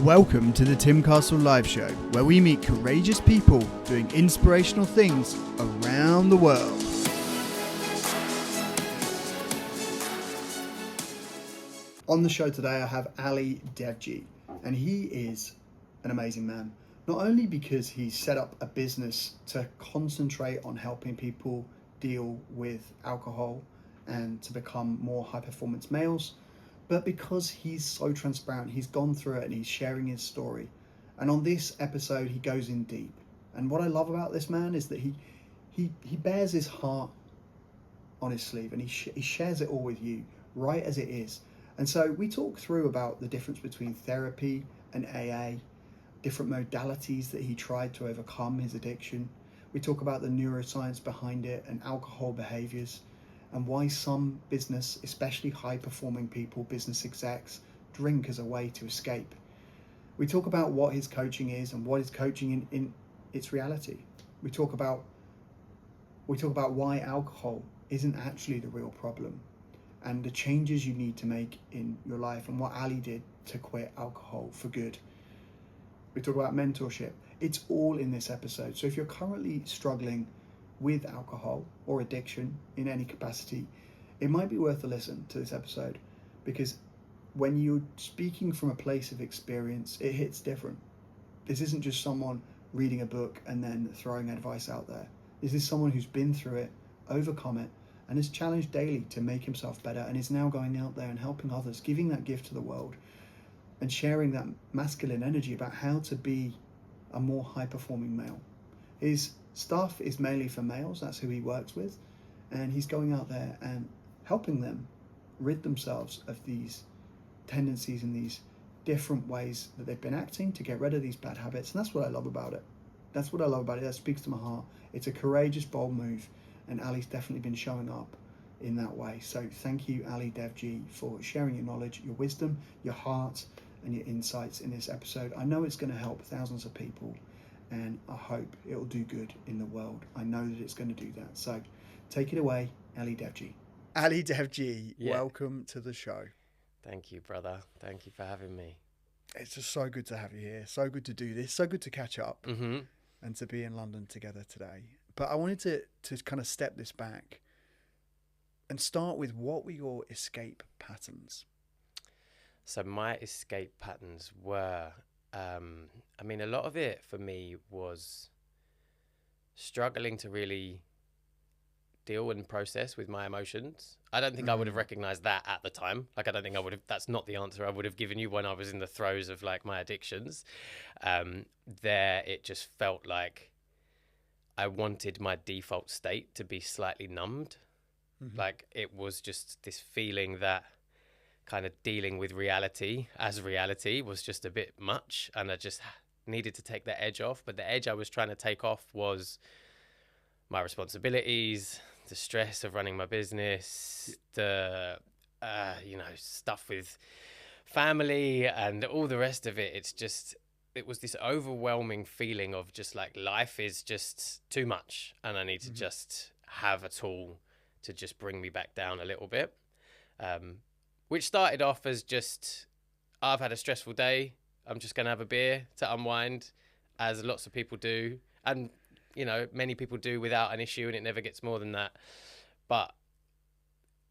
Welcome to the Tim Castle Live Show, where we meet courageous people doing inspirational things around the world. On the show today, I have Ali Dewji, and he is an amazing man. Not only because he's set up a business to concentrate on helping people deal with alcohol and to become more high-performance males, but because he's so transparent, he's gone through it and he's sharing his story. And on this episode, he goes in deep. And what I love about this man is that he bears his heart on his sleeve, and he shares it all with you, right as it is. And so we talk through about the difference between therapy and AA, different modalities that he tried to overcome his addiction. We talk about the neuroscience behind it and alcohol behaviors, and why some business, especially high-performing people, business execs, drink as a way to escape. We talk about what his coaching is and what his coaching in its reality. We talk about why alcohol isn't actually the real problem, and the changes you need to make in your life, and what Ali did to quit alcohol for good. We talk about mentorship. It's all in this episode. So if you're currently struggling with alcohol or addiction in any capacity, it might be worth a listen to this episode, because when you're speaking from a place of experience, it hits different. This isn't just someone reading a book and then throwing advice out there. This is someone who's been through it, overcome it, and is challenged daily to make himself better, and is now going out there and helping others, giving that gift to the world and sharing that masculine energy about how to be a more high-performing male. His stuff is mainly for males, that's who he works with, and he's going out there and helping them rid themselves of these tendencies and these different ways that they've been acting to get rid of these bad habits. And that's what I love about it. That's what I love about it. That speaks to my heart. It's a courageous, bold move, and Ali's definitely been showing up in that way. So thank you, Ali Dewji, for sharing your knowledge, your wisdom, your heart, and your insights in this episode. I know it's going to help thousands of people, and I hope it will do good in the world. I know that it's going to do that. So take it away, Ali Dewji. Ali Dewji, welcome to the show. Thank you, brother. Thank you for having me. It's just so good to have you here. So good to do this. So good to catch up and to be in London together today. But I wanted to kind of step this back and start with, what were your escape patterns? So my escape patterns were, a lot of it for me was struggling to really deal and process with my emotions. I don't think I would have recognized that at the time. I don't think I would have, that's not the answer I would have given you when I was in the throes of my addictions. It just felt like I wanted my default state to be slightly numbed. Like it was just this feeling that kind of dealing with reality as reality was just a bit much, and I just needed to take the edge off. But the edge I was trying to take off was my responsibilities, the stress of running my business, the stuff with family and all the rest of it. It was this overwhelming feeling of just like life is just too much, and I need to just have a tool to just bring me back down a little bit. Which started off as just, I've had a stressful day, I'm just going to have a beer to unwind, as lots of people do. And, many people do without an issue, and it never gets more than that. But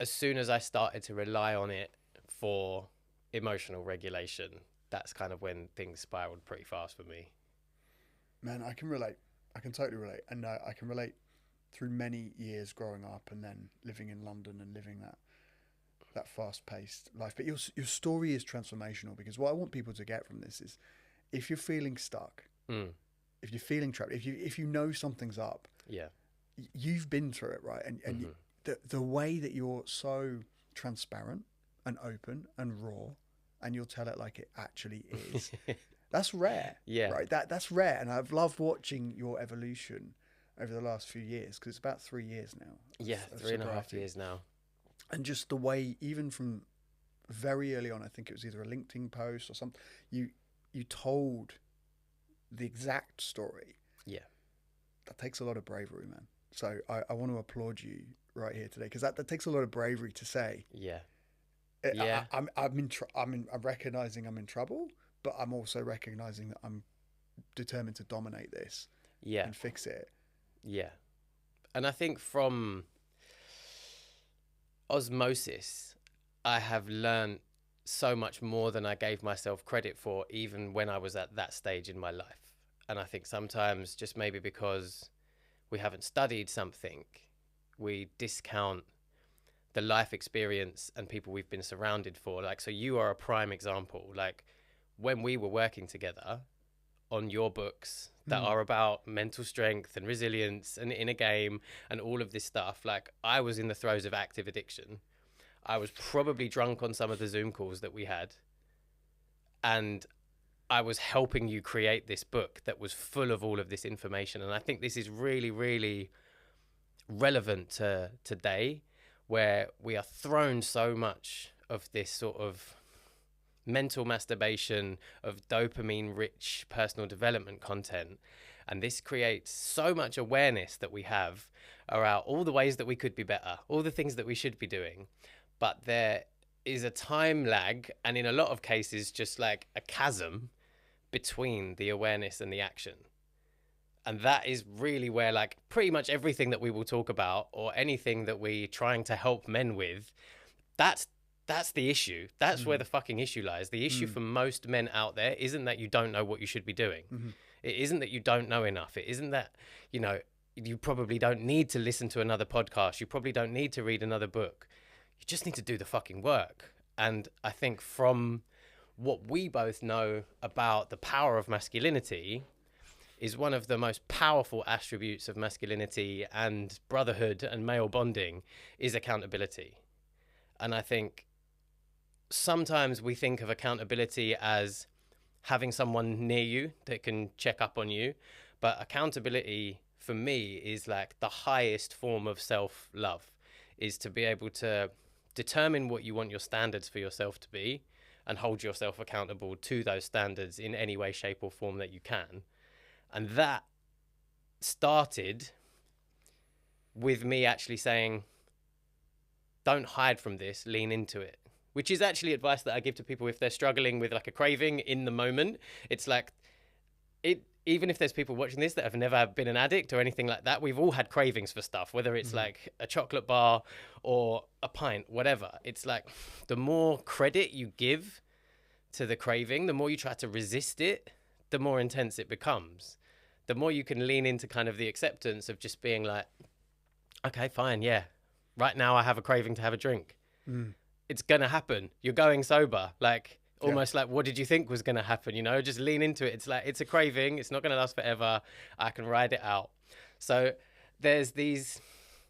as soon as I started to rely on it for emotional regulation, that's kind of when things spiraled pretty fast for me. Man, I can relate. I can totally relate. And I can relate through many years growing up and then living in London and living that fast-paced life. But your story is transformational, because what I want people to get from this is, if you're feeling stuck, if you're feeling trapped, if you know something's up, you've been through it, right? And the way that you're so transparent and open and raw, and you'll tell it like it actually is, that's rare. Right? That's rare. And I've loved watching your evolution over the last few years, because it's about 3 years now. 3.5 years now. And just the way, even from very early on, I think it was either a LinkedIn post or something, you told the exact story. Yeah. That takes a lot of bravery, man. So I want to applaud you right here today, because that takes a lot of bravery to say. I'm recognizing I'm in trouble, but I'm also recognizing that I'm determined to dominate this Yeah. and fix it. Yeah. And I think from osmosis, I have learned so much more than I gave myself credit for, even when I was at that stage in my life. And I think sometimes, just maybe because we haven't studied something, we discount the life experience and people we've been surrounded for. Like, so you are a prime example. Like, when we were working together on your books that are about mental strength and resilience and in a game and all of this stuff, like, I was in the throes of active addiction. I was probably drunk on some of the Zoom calls that we had, and I was helping you create this book that was full of all of this information. And I think this is really, really relevant to today, where we are thrown so much of this sort of mental masturbation of dopamine rich personal development content. And this creates so much awareness that we have around all the ways that we could be better, all the things that we should be doing. But there is a time lag, and in a lot of cases, just like a chasm between the awareness and the action. And that is really where, like, pretty much everything that we will talk about, or anything that we're trying to help men with, that's the issue. That's where the fucking issue lies. The issue for most men out there isn't that you don't know what you should be doing. It isn't that you don't know enough. It isn't that, you know, you probably don't need to listen to another podcast. You probably don't need to read another book. You just need to do the fucking work. And I think from what we both know about the power of masculinity, is one of the most powerful attributes of masculinity and brotherhood and male bonding is accountability. And I think sometimes we think of accountability as having someone near you that can check up on you. But accountability for me is like the highest form of self-love, is to be able to determine what you want your standards for yourself to be and hold yourself accountable to those standards in any way, shape or form that you can. And that started with me actually saying, don't hide from this, lean into it, which is actually advice that I give to people if they're struggling with like a craving in the moment. It's like, even if there's people watching this that have never been an addict or anything like that, we've all had cravings for stuff, whether it's like a chocolate bar or a pint, whatever. It's like, the more credit you give to the craving, the more you try to resist it, the more intense it becomes. The more you can lean into kind of the acceptance of just being like, okay, fine, yeah, right now I have a craving to have a drink. It's gonna happen. You're going sober. Like, almost like, what did you think was gonna happen? You know, just lean into it. It's like, it's a craving. It's not gonna last forever. I can ride it out. So there's these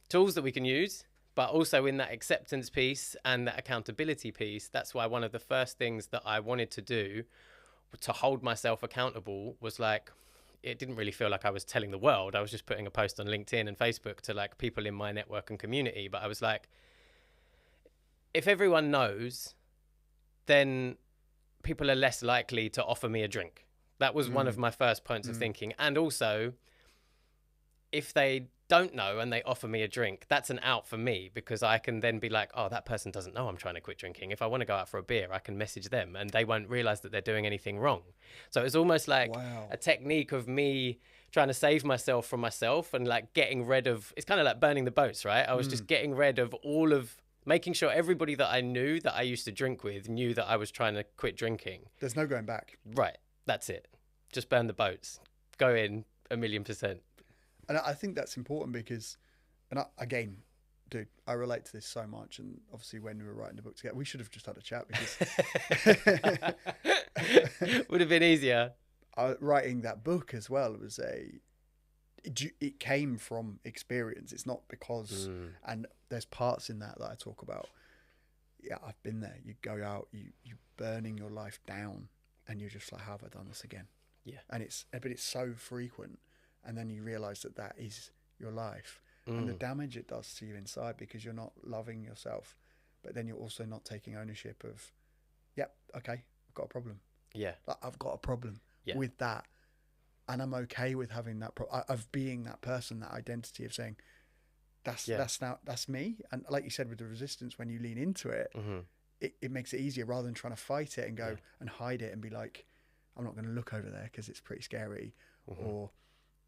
tools that we can use, but also in that acceptance piece and that accountability piece, that's why one of the first things that I wanted to do to hold myself accountable was like, it didn't really feel like I was telling the world. I was just putting a post on LinkedIn and Facebook to like people in my network and community. But I was like, if everyone knows, then people are less likely to offer me a drink. That was one of my first points of thinking. And also, if they don't know and they offer me a drink, that's an out for me, because I can then be like, oh, that person doesn't know I'm trying to quit drinking. If I want to go out for a beer, I can message them and they won't realize that they're doing anything wrong. So it's almost like a technique of me trying to save myself from myself and like getting rid of, it's kind of like burning the boats, right? I was just getting rid of all of, making sure everybody that I knew that I used to drink with knew that I was trying to quit drinking. There's no going back. Right. That's it. Just burn the boats. Go in 1,000,000%. And I think that's important because, again, dude, I relate to this so much. And obviously when we were writing the book together, we should have just had a chat because would have been easier. Writing that book as well was it came from experience. It's not because, and there's parts in that I talk about. Yeah, I've been there. You go out, you burning your life down and you're just like, how have I done this again? Yeah. But it's so frequent. And then you realize that is your life and the damage it does to you inside, because you're not loving yourself, but then you're also not taking ownership of, okay, I've got a problem. Yeah. Like, I've got a problem with that. And I'm okay with having that, of being that person, that identity of saying, that's me. And like you said, with the resistance, when you lean into it, it makes it easier rather than trying to fight it and go and hide it and be like, I'm not going to look over there because it's pretty scary, or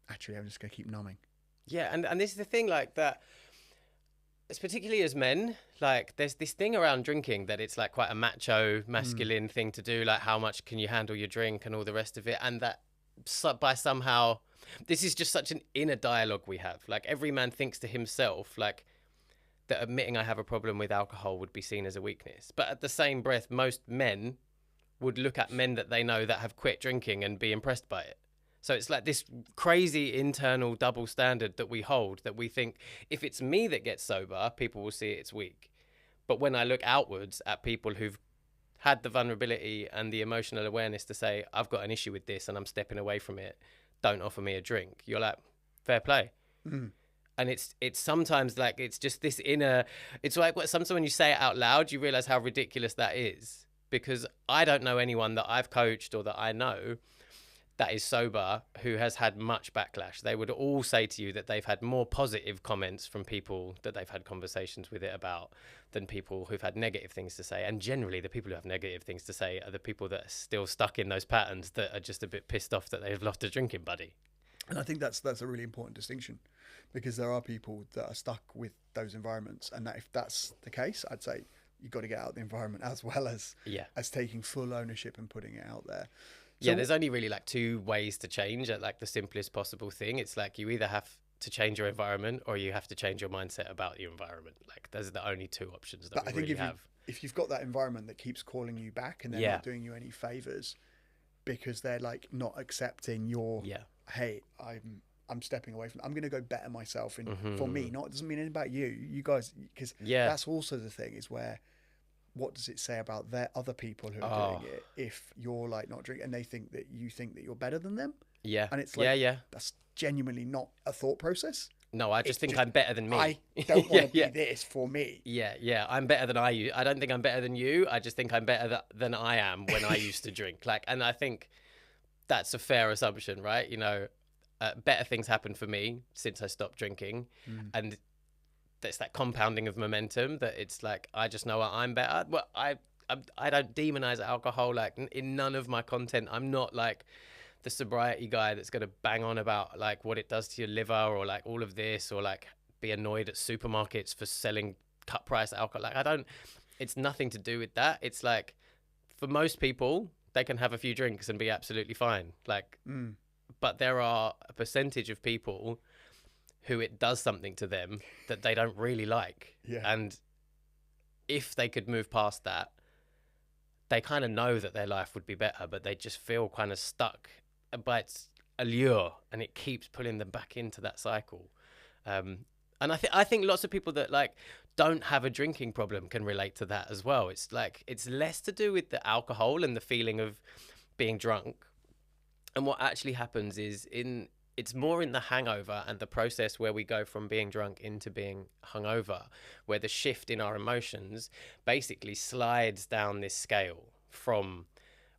actually I'm just going to keep numbing. Yeah, and this is the thing, like that. It's particularly as men, like there's this thing around drinking that it's like quite a macho, masculine thing to do. Like how much can you handle your drink and all the rest of it, and that by somehow, this is just such an inner dialogue we have. Like every man thinks to himself, like that admitting I have a problem with alcohol would be seen as a weakness. But at the same breath, most men would look at men that they know that have quit drinking and be impressed by it. So it's like this crazy internal double standard that we hold, that we think if it's me that gets sober, people will see it's weak. But when I look outwards at people who've had the vulnerability and the emotional awareness to say, I've got an issue with this and I'm stepping away from it, don't offer me a drink. You're like, fair play. And it's sometimes like, it's just this inner, it's like what sometimes when you say it out loud, you realize how ridiculous that is. Because I don't know anyone that I've coached or that I know that is sober who has had much backlash. They would all say to you that they've had more positive comments from people that they've had conversations with it about than people who've had negative things to say. And generally the people who have negative things to say are the people that are still stuck in those patterns, that are just a bit pissed off that they've lost a drinking buddy. And I think that's a really important distinction, because there are people that are stuck with those environments, and that if that's the case, I'd say you've got to get out of the environment as well as taking full ownership and putting it out there. So, yeah, there's only really like two ways to change at like the simplest possible thing. It's like you either have to change your environment or you have to change your mindset about your environment. Like those are the only two options that we really have. If you've got that environment that keeps calling you back and they're not doing you any favors because they're like not accepting your, hey, I'm stepping away from, I'm going to go better myself for me. Not, it doesn't mean anything about you guys, because that's also the thing, is where, what does it say about their other people who are doing it if you're like not drinking and they think that you're better than them? Yeah. And it's like, that's genuinely not a thought process. No, I just think I'm better than me. I don't want to be this for me. Yeah. I'm better than I don't think I'm better than you. I just think I'm better than I am when I used to drink. Like, and I think that's a fair assumption, right? You know, better things happen for me since I stopped drinking. And it's that compounding of momentum that it's like, I just know I'm better. Well, I don't demonize alcohol, like in none of my content. I'm not like the sobriety guy that's going to bang on about like what it does to your liver or like all of this, or like be annoyed at supermarkets for selling cut price alcohol. Like it's nothing to do with that. It's like, for most people, they can have a few drinks and be absolutely fine. Like, but there are a percentage of people who it does something to them that they don't really like. And if they could move past that, they kind of know that their life would be better, but they just feel kind of stuck by its allure, and it keeps pulling them back into that cycle. And I think lots of people that like don't have a drinking problem can relate to that as well. It's like, it's less to do with the alcohol and the feeling of being drunk. And what actually happens is it's more in the hangover and the process where we go from being drunk into being hungover, where the shift in our emotions basically slides down this scale from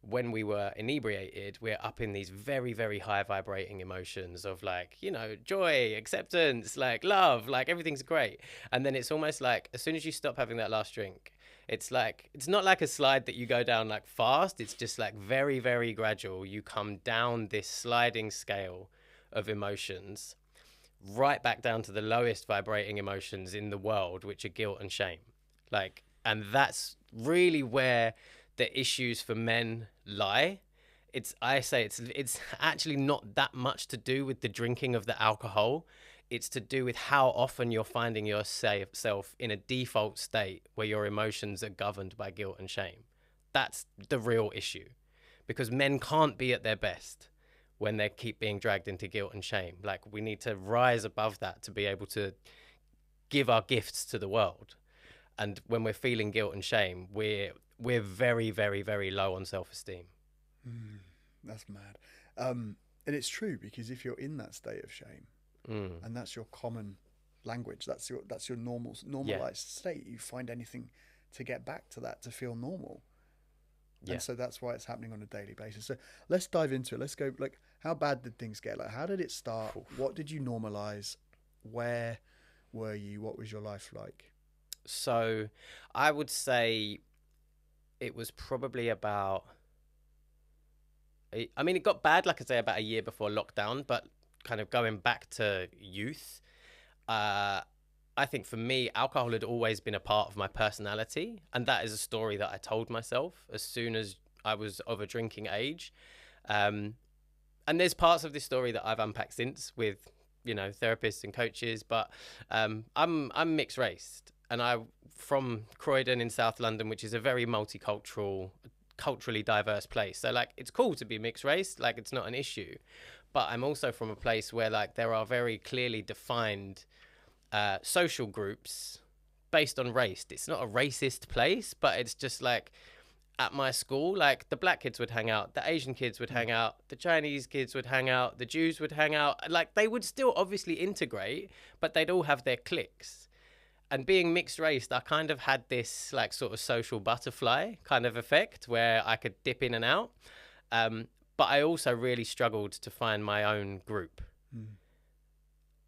when we were inebriated. We're up in these very, very high vibrating emotions of like, you know, joy, acceptance, like love, like everything's great. And then it's almost like as soon as you stop having that last drink, it's like, it's not like a slide that you go down like fast. It's just like very, very gradual. You come down this sliding scale of emotions right back down to the lowest vibrating emotions in the world, which are guilt and shame. Like, and that's really where the issues for men lie. I say it's actually not that much to do with the drinking of the alcohol. It's to do with how often you're finding yourself in a default state where your emotions are governed by guilt and shame. That's the real issue, because men can't be at their best when they keep being dragged into guilt and shame. Like, we need to rise above that to be able to give our gifts to the world. And when we're feeling guilt and shame, we're very, very, very low on self-esteem. That's mad. And it's true, because if you're in that state of shame, and that's your common language, that's your normalized state, you find anything to get back to that, to feel normal. And so that's why it's happening on a daily basis. So let's dive into it. Let's go, like, how bad did things get? Like, how did it start? What did you normalize? Where were you? What was your life like? So I would say it was probably about I mean, it got bad, like I say, about a year before lockdown, but kind of going back to youth, I think for me, alcohol had always been a part of my personality. And that is a story that I told myself as soon as I was of a drinking age. And there's parts of this story that I've unpacked since with, therapists and coaches, but I'm mixed raced. And from Croydon in South London, which is a very multicultural, culturally diverse place. So like, it's cool to be mixed race, like it's not an issue. But I'm also from a place where like there are very clearly defined social groups based on race. It's not a racist place, but it's just like at my school, like the black kids would hang out, the Asian kids would hang out, the Chinese kids would hang out, the Jews would hang out. Like they would still obviously integrate, but they'd all have their cliques. And being mixed race, I kind of had this like sort of social butterfly kind of effect where I could dip in and out. But I also really struggled to find my own group.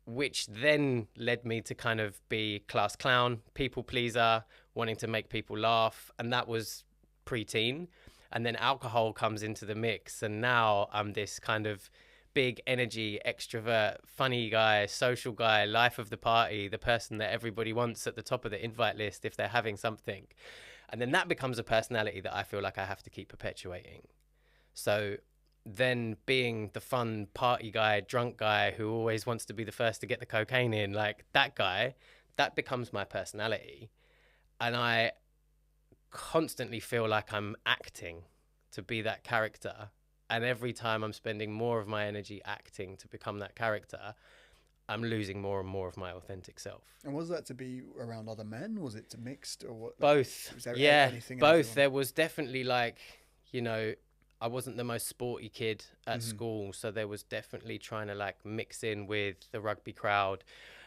Which then led me to kind of be class clown, people pleaser, wanting to make people laugh. And that was preteen. And then alcohol comes into the mix. And now I'm this kind of big energy, extrovert, funny guy, social guy, life of the party, the person that everybody wants at the top of the invite list if they're having something. And then that becomes a personality that I feel like I have to keep perpetuating. So then being the fun party guy, drunk guy who always wants to be the first to get the cocaine in, like that guy, that becomes my personality. And I constantly feel like I'm acting to be that character. And every time I'm spending more of my energy acting to become that character, I'm losing more and more of my authentic self. And was that to be around other men? Was it to mixed or what? Both. Was there Yeah, anything both. There was definitely like, I wasn't the most sporty kid at school, so there was definitely trying to like mix in with the rugby crowd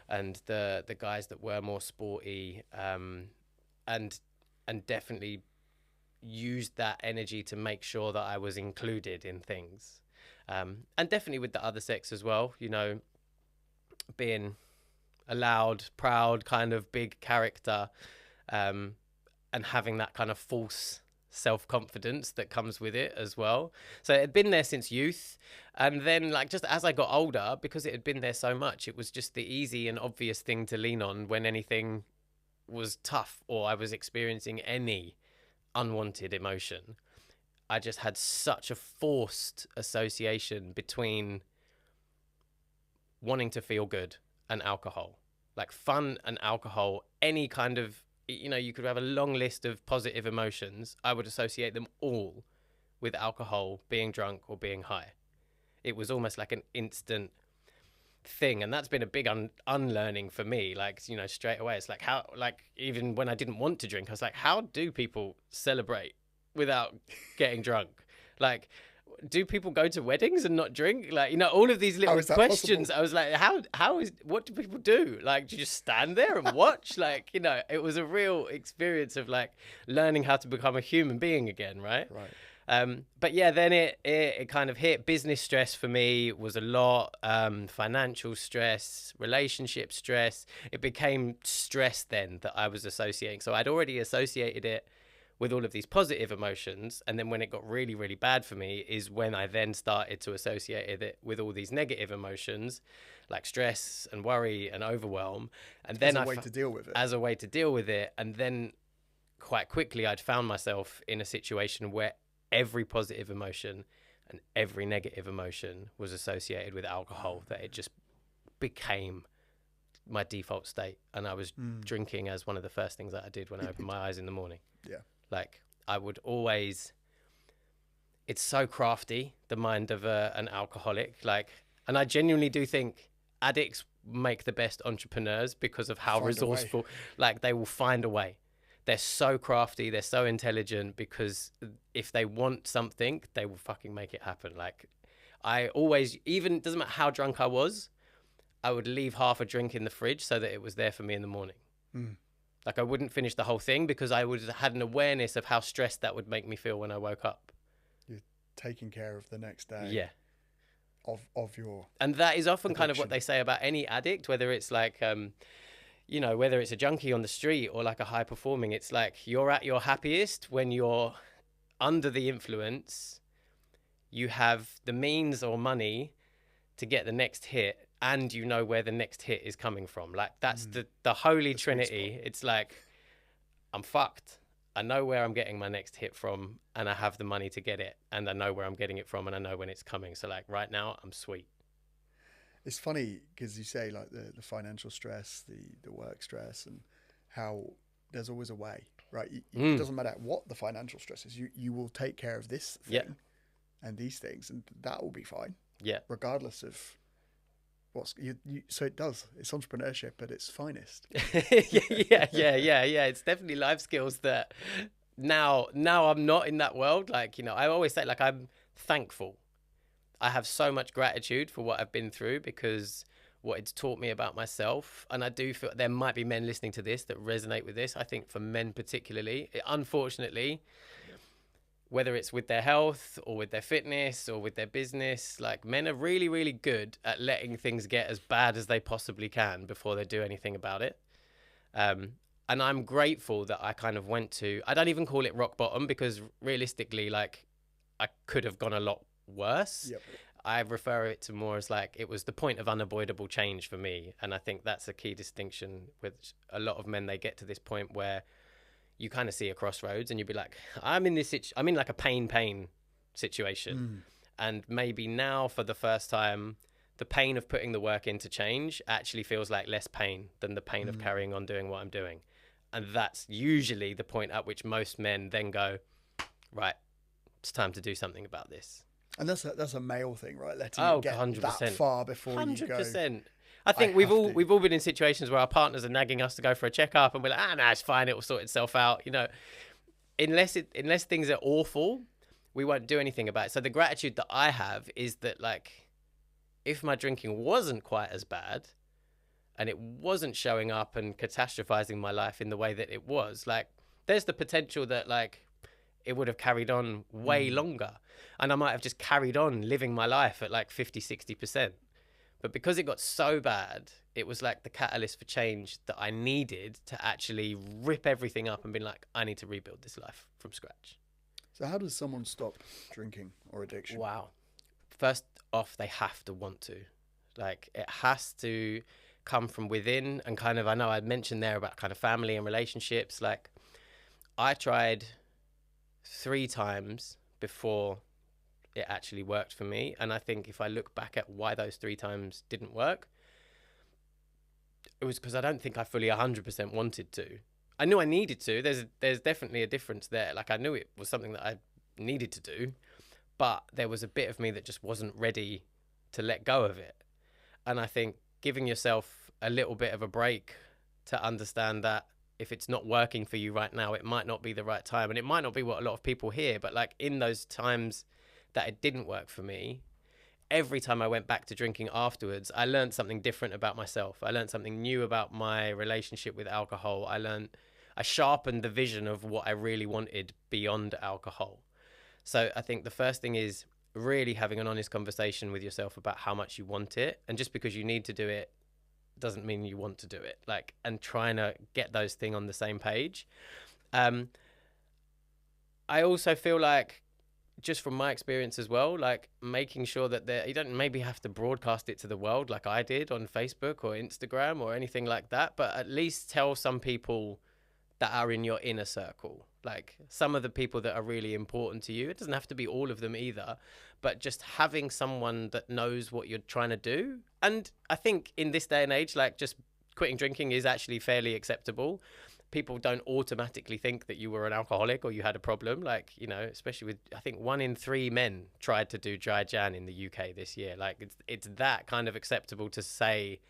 and the guys that were more sporty, and definitely used that energy to make sure that I was included in things, and definitely with the other sex as well. Being a loud, proud, kind of big character, and having that kind of false self-confidence that comes with it as well. So it had been there since youth, and then like just as I got older, because it had been there so much, it was just the easy and obvious thing to lean on when anything was tough or I was experiencing any unwanted emotion. I just had such a forced association between wanting to feel good and alcohol, like fun and alcohol. Any kind of, you could have a long list of positive emotions. I would associate them all with alcohol, being drunk or being high. It was almost like an instant thing. And that's been a big unlearning for me. Like, straight away, it's like how, like, even when I didn't want to drink, I was like, how do people celebrate without getting drunk? Like, do people go to weddings and not drink? Like, all of these little questions. Possible? I was like, what do people do? Like, do you just stand there and watch? Like, it was a real experience of like learning how to become a human being again. Right. But yeah, then it kind of hit. Business stress for me was a lot, financial stress, relationship stress. It became stress then that I was associating. So I'd already associated it with all of these positive emotions. And then when it got really, really bad for me is when I then started to associate it with all these negative emotions, like stress and worry and overwhelm. And then as a way to deal with it. As a way to deal with it. And then quite quickly, I'd found myself in a situation where every positive emotion and every negative emotion was associated with alcohol, that it just became my default state. And I was drinking as one of the first things that I did when I opened my eyes in the morning. Yeah. Like I would always, it's so crafty, the mind of an alcoholic. Like, and I genuinely do think addicts make the best entrepreneurs because of how resourceful, like they will find a way. They're so crafty, they're so intelligent, because if they want something, they will fucking make it happen. Like I always, even doesn't matter how drunk I was, I would leave half a drink in the fridge so that it was there for me in the morning. Like I wouldn't finish the whole thing because I would have had an awareness of how stressed that would make me feel when I woke up. You're taking care of the next day. Yeah. Of your And that is often addiction. Kind of what they say about any addict, whether it's like, whether it's a junkie on the street or like a high performing, it's like you're at your happiest when you're under the influence, you have the means or money to get the next hit, and you know where the next hit is coming from. Like that's the holy trinity. It's like, I'm fucked. I know where I'm getting my next hit from, and I have the money to get it, and I know where I'm getting it from, and I know when it's coming. So like right now, I'm sweet. It's funny because you say like the financial stress, the work stress, and how there's always a way, right? It doesn't matter what the financial stress is. You will take care of this thing and these things, and that will be fine. Yeah. Regardless of what's so it does. It's entrepreneurship at its finest. yeah. It's definitely life skills that now I'm not in that world. Like, you know, I always say like I'm thankful. I have so much gratitude for what I've been through, because what it's taught me about myself. And I do feel there might be men listening to this that resonate with this. I think for men particularly, unfortunately, whether it's with their health or with their fitness or with their business, like men are really, really good at letting things get as bad as they possibly can before they do anything about it. And I'm grateful that I kind of went to, I don't even call it rock bottom, because realistically, like I could have gone a lot worse. Yep. I refer it to more as like it was the point of unavoidable change for me. And I think that's a key distinction with a lot of men. They get to this point where you kind of see a crossroads and you'd be like, I'm in like a pain situation. And maybe now for the first time, the pain of putting the work into change actually feels like less pain than the pain of carrying on doing what I'm doing. And that's usually the point at which most men then go, right, it's time to do something about this. And that's a male thing, right? Letting Oh, it get 100%. that far before 100%. You go. 100%. I think we've all been in situations where our partners are nagging us to go for a checkup, and we're like, nah, it's fine, it will sort itself out. You know, unless things are awful, we won't do anything about it. So the gratitude that I have is that, like, if my drinking wasn't quite as bad, and it wasn't showing up and catastrophizing my life in the way that it was, like, there's the potential that, like, it would have carried on way longer, and I might have just carried on living my life at like 50-60%. But because it got so bad, it was like the catalyst for change that I needed to actually rip everything up and be like, I need to rebuild this life from scratch. So how does someone stop drinking or addiction? Wow. First off, they have to want to. Like, it has to come from within. And kind of, I know I mentioned there about kind of family and relationships. Like, I tried 3 times before it actually worked for me. And I think if I look back at why those 3 times didn't work, it was because I don't think I fully 100% wanted to. I knew I needed to. There's definitely a difference there. Like, I knew it was something that I needed to do, but there was a bit of me that just wasn't ready to let go of it. And I think giving yourself a little bit of a break to understand that if it's not working for you right now, it might not be the right time. And it might not be what a lot of people hear, but like in those times that it didn't work for me, every time I went back to drinking afterwards, I learned something different about myself. I learned something new about my relationship with alcohol. I sharpened the vision of what I really wanted beyond alcohol. So I think the first thing is really having an honest conversation with yourself about how much you want it. And just because you need to do it doesn't mean you want to do it. Like, and trying to get those things on the same page. I also feel like, just from my experience as well, like making sure that you don't maybe have to broadcast it to the world like I did on Facebook or Instagram or anything like that, but at least tell some people that are in your inner circle, like some of the people that are really important to you. It doesn't have to be all of them either, but just having someone that knows what you're trying to do. And I think in this day and age, like just quitting drinking is actually fairly acceptable. People don't automatically think that you were an alcoholic or you had a problem. Like, you know, especially with, I think 1 in 3 men tried to do dry Jan in the UK this year. Like it's that kind of acceptable to say,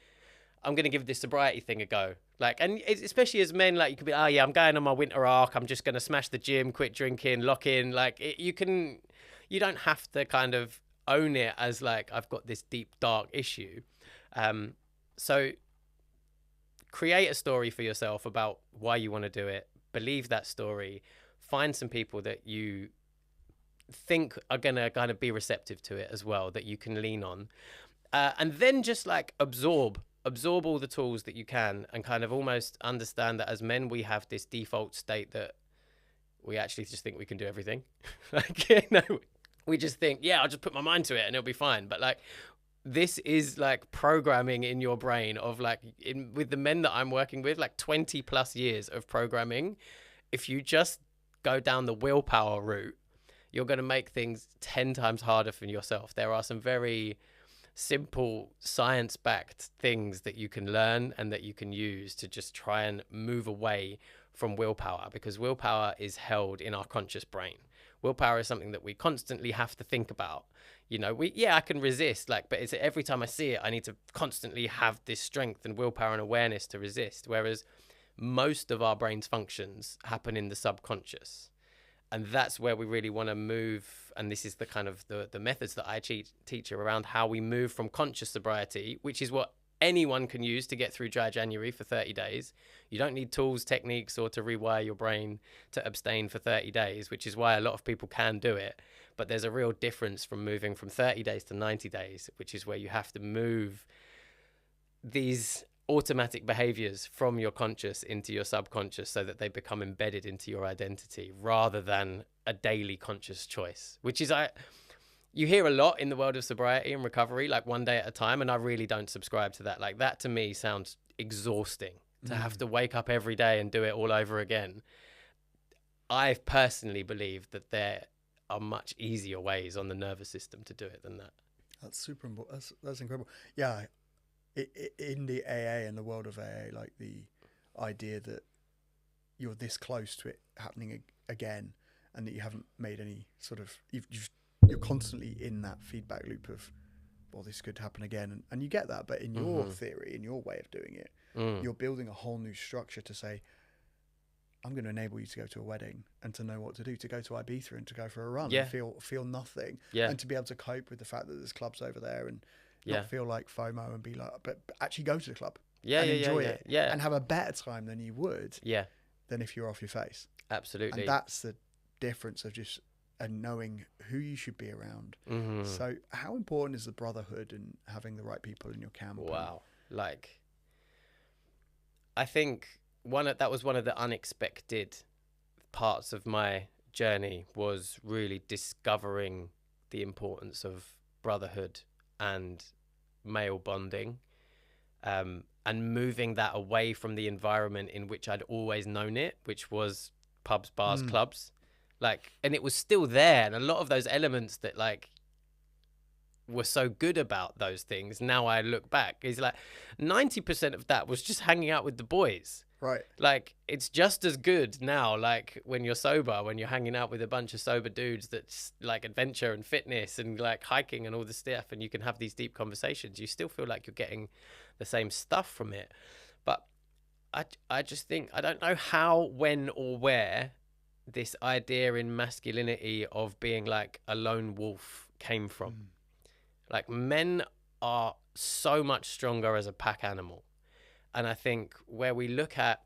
I'm going to give this sobriety thing a go. Like, and especially as men, like you could be, oh yeah, I'm going on my winter arc. I'm just going to smash the gym, quit drinking, lock in. Like you don't have to kind of own it as like, I've got this deep, dark issue. So create a story for yourself about why you want to do it. Believe that story. Find some people that you think are going to kind of be receptive to it as well, that you can lean on. And then just like absorb all the tools that you can, and kind of almost understand that as men, we have this default state that we actually just think we can do everything. Like, you know, We just think, yeah, I'll just put my mind to it and it'll be fine. But like, this is like programming in your brain of like, with the men that I'm working with, like 20 plus years of programming. If you just go down the willpower route, you're going to make things 10 times harder for yourself. There are some very simple science-backed things that you can learn and that you can use to just try and move away from willpower, because willpower is held in our conscious brain. Willpower is something that we constantly have to think about. You know, I can resist, like, but it's every time I see it, I need to constantly have this strength and willpower and awareness to resist. Whereas most of our brain's functions happen in the subconscious. And that's where we really want to move. And this is the kind of the methods that I teach around how we move from conscious sobriety, which is what anyone can use to get through dry January for 30 days. You don't need tools, techniques, or to rewire your brain to abstain for 30 days, which is why a lot of people can do it. But there's a real difference from moving from 30 days to 90 days, which is where you have to move these automatic behaviors from your conscious into your subconscious so that they become embedded into your identity rather than a daily conscious choice, which is you hear a lot in the world of sobriety and recovery, like one day at a time. And I really don't subscribe to that. Like, that to me sounds exhausting to have to wake up every day and do it all over again. I personally believe that there are much easier ways on the nervous system to do it than that. That's super important. That's incredible. Yeah. In the AA and the world of AA, like the idea that you're this close to it happening again, and that you haven't made any sort of, you're constantly in that feedback loop of, well, this could happen again, and you get that. But in your theory, in your way of doing it, you're building a whole new structure to say, I'm going to enable you to go to a wedding and to know what to do, to go to Ibiza and to go for a run and feel nothing, and to be able to cope with the fact that there's clubs over there and not feel like FOMO and be like, but actually go to the club and enjoy it and have a better time than you would than if you're off your face. Absolutely. And that's the difference of just knowing who you should be around. So how important is the brotherhood and having the right people in your camp? Wow. Like, I think that was one of the unexpected parts of my journey, was really discovering the importance of brotherhood and male bonding, and moving that away from the environment in which I'd always known it, which was pubs, bars, clubs. Like, and it was still there, and a lot of those elements that like were so good about those things, now I look back, is like 90% of that was just hanging out with the boys. Right. Like, it's just as good now, like when you're sober, when you're hanging out with a bunch of sober dudes that's like adventure and fitness and like hiking and all this stuff, and you can have these deep conversations. You still feel like you're getting the same stuff from it. But I just think, I don't know how, when, or where this idea in masculinity of being like a lone wolf came from. Like, men are so much stronger as a pack animal. And I think where we look at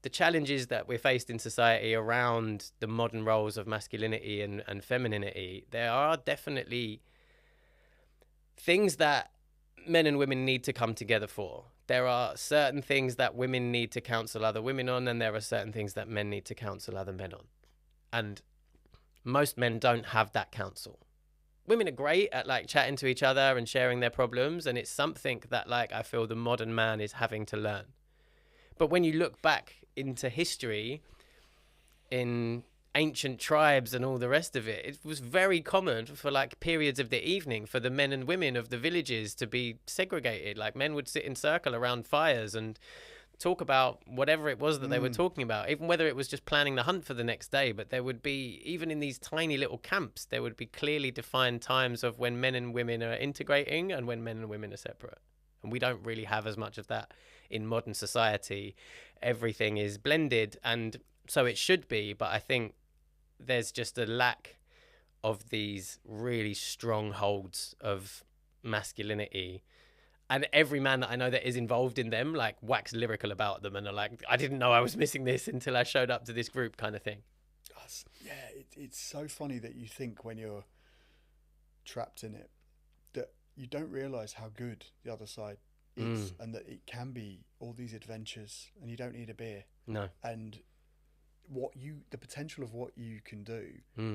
the challenges that we're faced in society around the modern roles of masculinity and femininity, there are definitely things that men and women need to come together for. There are certain things that women need to counsel other women on, and there are certain things that men need to counsel other men on. And most men don't have that counsel. Women are great at like chatting to each other and sharing their problems, and it's something that like I feel the modern man is having to learn. But when you look back into history, in ancient tribes and all the rest of it, it was very common for like periods of the evening for the men and women of the villages to be segregated. Like, men would sit in circle around fires and talk about whatever it was that they were talking about, even whether it was just planning the hunt for the next day. But there would be, even in these tiny little camps, there would be clearly defined times of when men and women are integrating and when men and women are separate. And we don't really have as much of that in modern society. Everything is blended, and so it should be, but I think there's just a lack of these really strongholds of masculinity. And every man that I know that is involved in them, like, wax lyrical about them and are like, I didn't know I was missing this until I showed up to this group, kind of thing. Yeah, it's so funny that you think when you're trapped in it that you don't realise how good the other side is, and that it can be all these adventures and you don't need a beer. No. And the potential of what you can do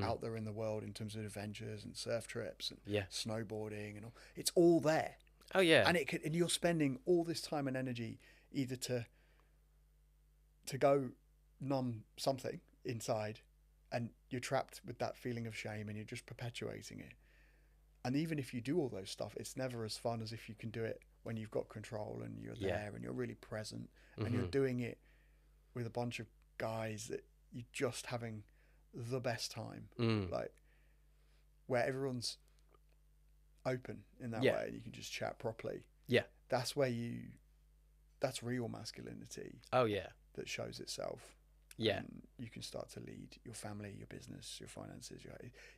out there in the world in terms of adventures and surf trips and snowboarding and all, it's all there. Oh yeah. And you're spending all this time and energy either to go numb something inside, and you're trapped with that feeling of shame and you're just perpetuating it. And even if you do all those stuff, it's never as fun as if you can do it when you've got control and you're there and you're really present and you're doing it with a bunch of guys that you're just having the best time, like where everyone's open in that way and you can just chat properly. Yeah. That's real masculinity. Oh yeah. That shows itself. Yeah. You can start to lead your family, your business, your finances.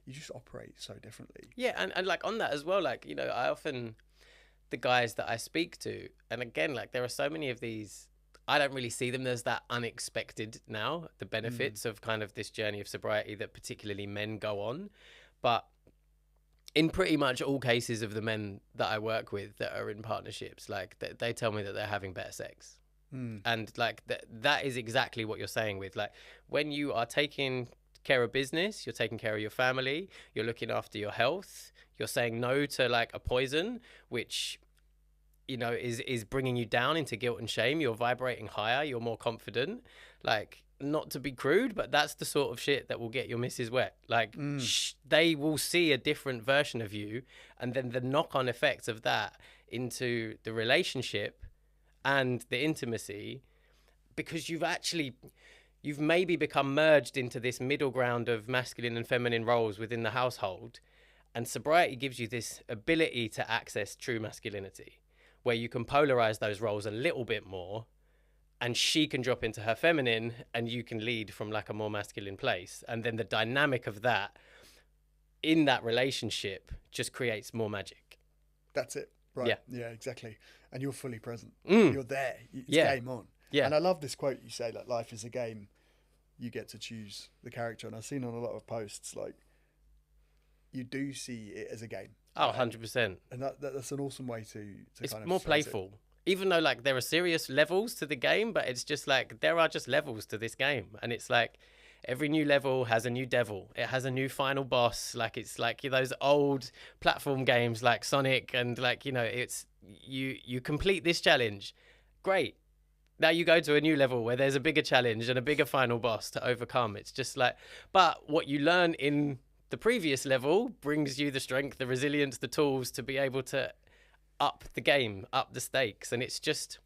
You just operate so differently. Yeah. And like on that as well, like, you know, I often, the guys that I speak to, and again, like there are so many of these, I don't really see them as that unexpected now, the benefits of kind of this journey of sobriety that particularly men go on. But in pretty much all cases of the men that I work with that are in partnerships, like they tell me that they're having better sex. And like that is exactly what you're saying with, like, when you are taking care of business, you're taking care of your family, you're looking after your health, you're saying no to like a poison, which, you know, is bringing you down into guilt and shame. You're vibrating higher, you're more confident. Like, not to be crude, but that's the sort of shit that will get your missus wet. Like, they will see a different version of you, and then the knock-on effects of that into the relationship and the intimacy, because you've maybe become merged into this middle ground of masculine and feminine roles within the household, and sobriety gives you this ability to access true masculinity, where you can polarize those roles a little bit more, and she can drop into her feminine and you can lead from like a more masculine place. And then the dynamic of that in that relationship just creates more magic. That's it. Right. Yeah, exactly. And you're fully present. You're there. It's game on. Yeah. And I love this quote you say, like, life is a game. You get to choose the character. And I've seen on a lot of posts, like, you do see it as a game. Oh, 100%. And that's an awesome way to it's kind of more playful. Even though, like, there are serious levels to the game, but it's just like, there are just levels to this game. And it's like, every new level has a new devil. It has a new final boss. Like, it's like those old platform games like Sonic, and like, you know, it's you complete this challenge. Great. Now you go to a new level where there's a bigger challenge and a bigger final boss to overcome. It's just like, but what you learn in the previous level brings you the strength, the resilience, the tools to be able to up the game, up the stakes. And it's just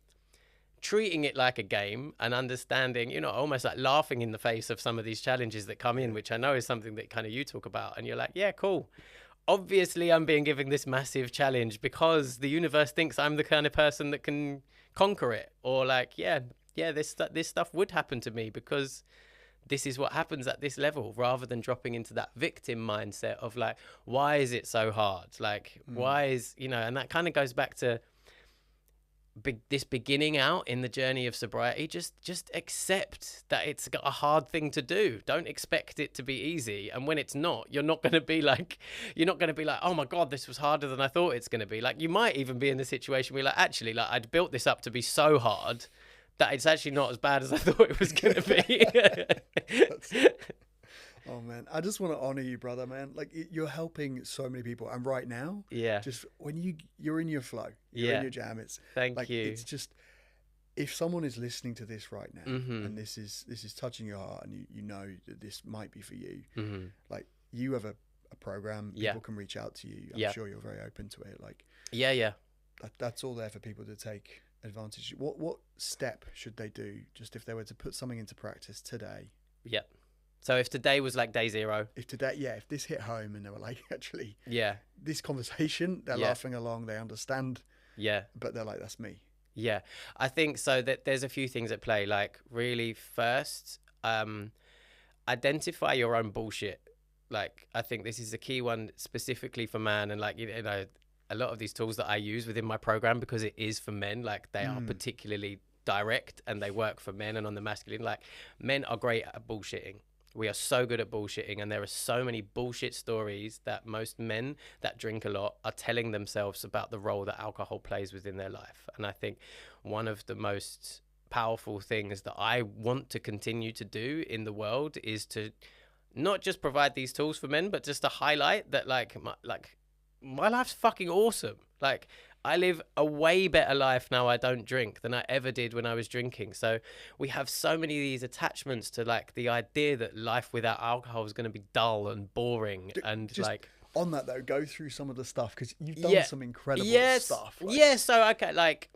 treating it like a game and understanding, you know, almost like laughing in the face of some of these challenges that come in, which I know is something that kind of you talk about. And you're like, yeah, cool. Obviously, I'm being given this massive challenge because the universe thinks I'm the kind of person that can conquer it. Or like, this stuff would happen to me because this is what happens at this level, rather than dropping into that victim mindset of like, why is it so hard? Like, why is, you know, and that kind of goes back to this beginning out in the journey of sobriety. Just accept that it's got a hard thing to do. Don't expect it to be easy. And when it's not, you're not going to be like, oh my God, this was harder than I thought it's going to be. Like, you might even be in the situation where like, actually, like, I'd built this up to be so hard that it's actually not as bad as I thought it was going to be. Oh man, I just want to honor you, brother, man. Like, you're helping so many people, and right now, just when you're in your flow, you're in your jam. It's Thank you. It's just, if someone is listening to this right now, and this is touching your heart, and you know that this might be for you, like, you have a program, people can reach out to you. I'm sure you're very open to it. Like, that's all there for people to take advantage. What step should they do, just if they were to put something into practice today? So if today was like day zero, if this hit home and they were like, actually, this conversation, they're laughing along, they understand, but they're like, that's me. I think so that there's a few things at play. Like, really, first, identify your own bullshit. Like, I think this is a key one specifically for man, and like, you know, a lot of these tools that I use within my program, because it is for men, like, they are particularly direct and they work for men and on the masculine. Like, men are great at bullshitting. We are so good at bullshitting, and there are so many bullshit stories that most men that drink a lot are telling themselves about the role that alcohol plays within their life. And I think one of the most powerful things that I want to continue to do in the world is to not just provide these tools for men, but just to highlight that my life's fucking awesome. Like, I live a way better life now I don't drink than I ever did when I was drinking. So we have so many of these attachments to like the idea that life without alcohol is going to be dull and boring. And just like, on that though, go through some of the stuff, because you've done yeah, some incredible stuff. Like, yeah. So okay, like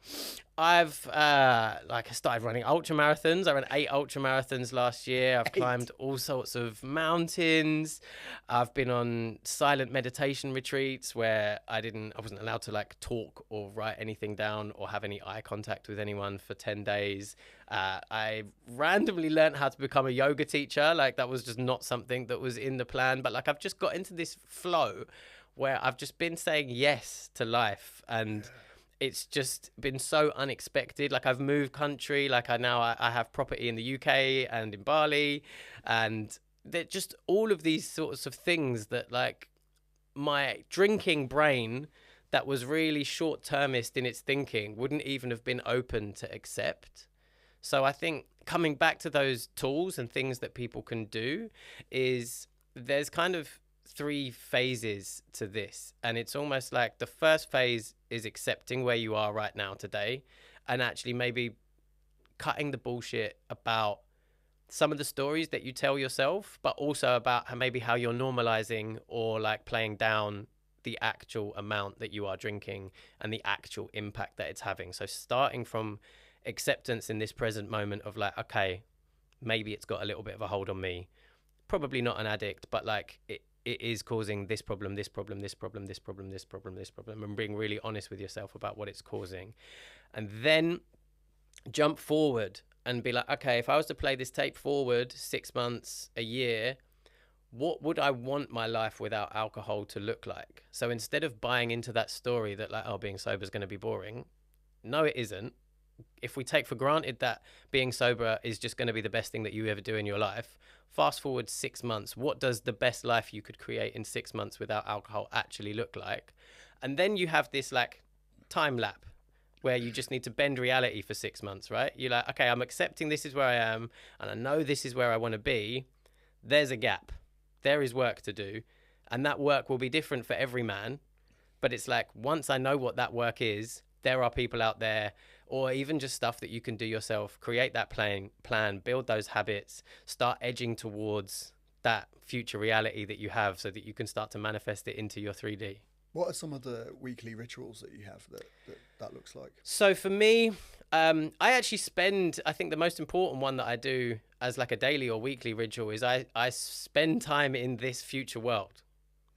I've I started running ultra marathons. I ran 8 ultra marathons last year. I've climbed all sorts of mountains. I've been on silent meditation retreats where I wasn't allowed to like talk or write anything down or have any eye contact with anyone for 10 days. I randomly learned how to become a yoga teacher. Like, that was just not something that was in the plan, but like I've just got into this flow where I've just been saying yes to life, and it's just been so unexpected. Like, I've moved country. Like, I have property in the UK and in Bali, and they're just all of these sorts of things that like my drinking brain that was really short-termist in its thinking wouldn't even have been open to accept. So I think coming back to those tools and things that people can do is there's kind of 3 phases to this. And it's almost like the first phase is accepting where you are right now today, and actually maybe cutting the bullshit about some of the stories that you tell yourself, but also about how you're normalizing or like playing down the actual amount that you are drinking and the actual impact that it's having. So starting from acceptance in this present moment of like, okay, maybe it's got a little bit of a hold on me. Probably not an addict, but like it is causing this problem, this problem, this problem, this problem, this problem, this problem, and being really honest with yourself about what it's causing. And then jump forward and be like, okay, if I was to play this tape forward 6 months, a year, what would I want my life without alcohol to look like? So instead of buying into that story that like, oh, being sober is going to be boring. No, it isn't. If we take for granted that being sober is just going to be the best thing that you ever do in your life, fast forward 6 months, what does the best life you could create in 6 months without alcohol actually look like? And then you have this like time lap where you just need to bend reality for 6 months, right? You're like, okay, I'm accepting this is where I am, and I know this is where I want to be. There's a gap. There is work to do, and that work will be different for every man. But it's like, once I know what that work is, there are people out there, or even just stuff that you can do yourself. Create that plan, build those habits, start edging towards that future reality that you have so that you can start to manifest it into your 3D. What are some of the weekly rituals that you have that looks like? So for me, I actually I think the most important one that I do as like a daily or weekly ritual is I spend time in this future world.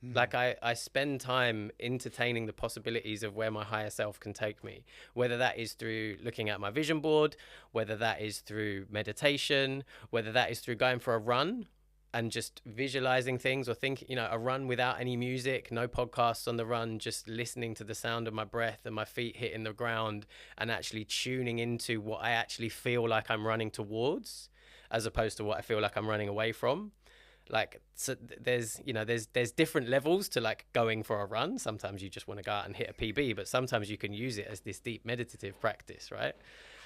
Like I spend time entertaining the possibilities of where my higher self can take me, whether that is through looking at my vision board, whether that is through meditation, whether that is through going for a run and just visualizing things, or thinking, a run without any music, no podcasts on the run, just listening to the sound of my breath and my feet hitting the ground and actually tuning into what I actually feel like I'm running towards, as opposed to what I feel like I'm running away from. Like, so there's different levels to like going for a run. Sometimes you just want to go out and hit a PB, but sometimes you can use it as this deep meditative practice, right?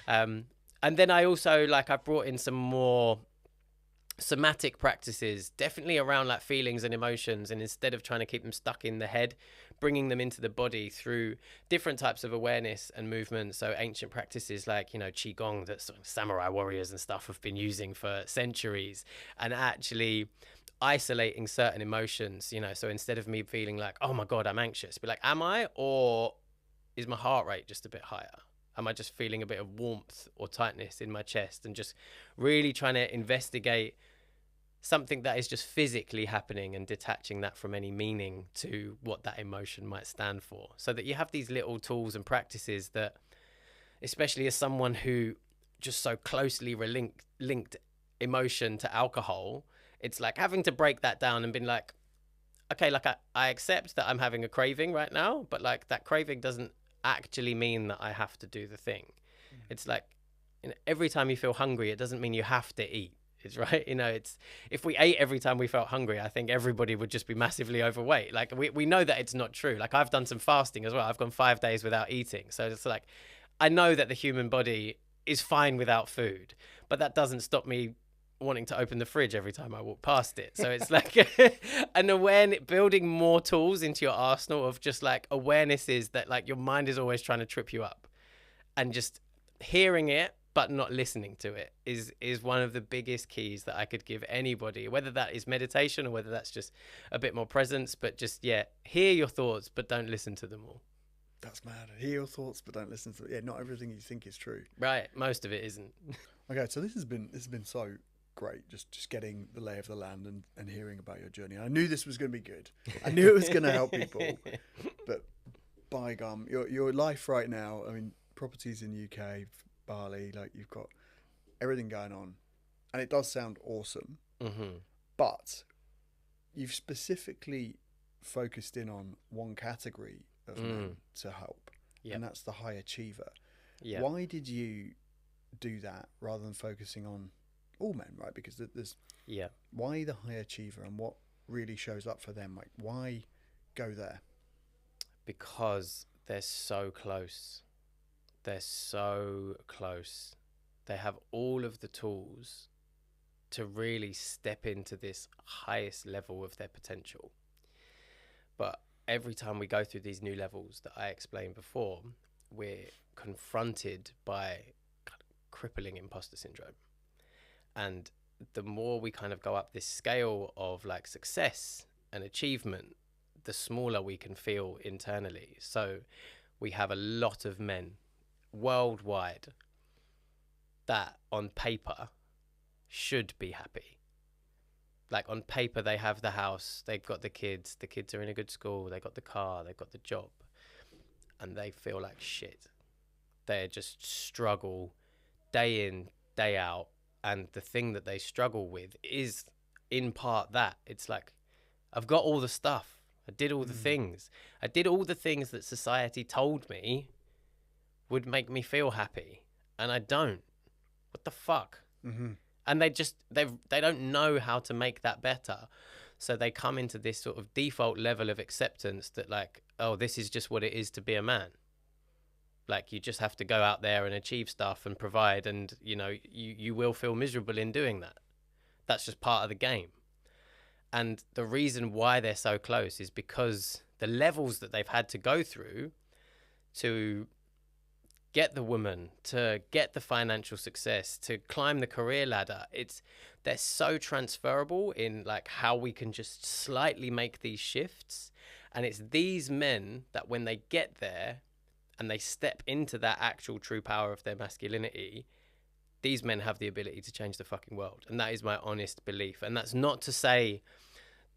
And then I also I've brought in some more somatic practices, definitely around like feelings and emotions, and instead of trying to keep them stuck in the head, bringing them into the body through different types of awareness and movement. So ancient practices like qigong that sort of samurai warriors and stuff have been using for centuries, and actually isolating certain emotions. So instead of me feeling like, oh my god, I'm anxious, be like, am I, or is my heart rate just a bit higher? Am I just feeling a bit of warmth or tightness in my chest? And just really trying to investigate something that is just physically happening and detaching that from any meaning to what that emotion might stand for. So that you have these little tools and practices that, especially as someone who just so closely linked emotion to alcohol, it's like having to break that down and being like, okay, like I accept that I'm having a craving right now, but like that craving doesn't actually mean that I have to do the thing. It's like, every time you feel hungry, it doesn't mean you have to eat. It's right. It's, if we ate every time we felt hungry, I think everybody would just be massively overweight. Like we know that it's not true. Like, I've done some fasting as well. I've gone 5 days without eating. So it's like, I know that the human body is fine without food, but that doesn't stop me wanting to open the fridge every time I walk past it. So it's like an awareness, building more tools into your arsenal of just like awarenesses that like your mind is always trying to trip you up, and just hearing it but not listening to it is one of the biggest keys that I could give anybody, whether that is meditation or whether that's just a bit more presence. But just, yeah, hear your thoughts but don't listen to them all. That's mad. Hear your thoughts, but don't listen to it. Yeah, not everything you think is true. Right, most of it isn't. Okay, so this has been so great, just getting the lay of the land and hearing about your journey. I knew this was going to be good. I knew it was going to help people. But by gum, your life right now, I mean, properties in UK, Bali, like you've got everything going on, and it does sound awesome. Mm-hmm. But you've specifically focused in on one category of men to help, and that's the high achiever. Yeah. Why did you do that rather than focusing on all men, right? Because there's why the high achiever, and what really shows up for them? Like, why go there? Because they're so close. They're so close. They have all of the tools to really step into this highest level of their potential. But every time we go through these new levels that I explained before, we're confronted by crippling imposter syndrome. And the more we kind of go up this scale of like success and achievement, the smaller we can feel internally. So we have a lot of men worldwide that on paper should be happy. Like on paper, they have the house, they've got the kids are in a good school, they got the car, they've got the job, and they feel like shit. They just struggle day in, day out. And the thing that they struggle with is in part that it's like, I've got all the stuff. I did all the things. I did all the things that society told me would make me feel happy. And I don't. What the fuck? Mm-hmm. And they don't know how to make that better. So they come into this sort of default level of acceptance that like, oh, this is just what it is to be a man. Like, you just have to go out there and achieve stuff and provide, and, you know, you will feel miserable in doing that. That's just part of the game. And the reason why they're so close is because the levels that they've had to go through to get the woman, to get the financial success, to climb the career ladder, they're so transferable in like how we can just slightly make these shifts. And it's these men that when they get there and they step into that actual true power of their masculinity, these men have the ability to change the fucking world. And that is my honest belief. And that's not to say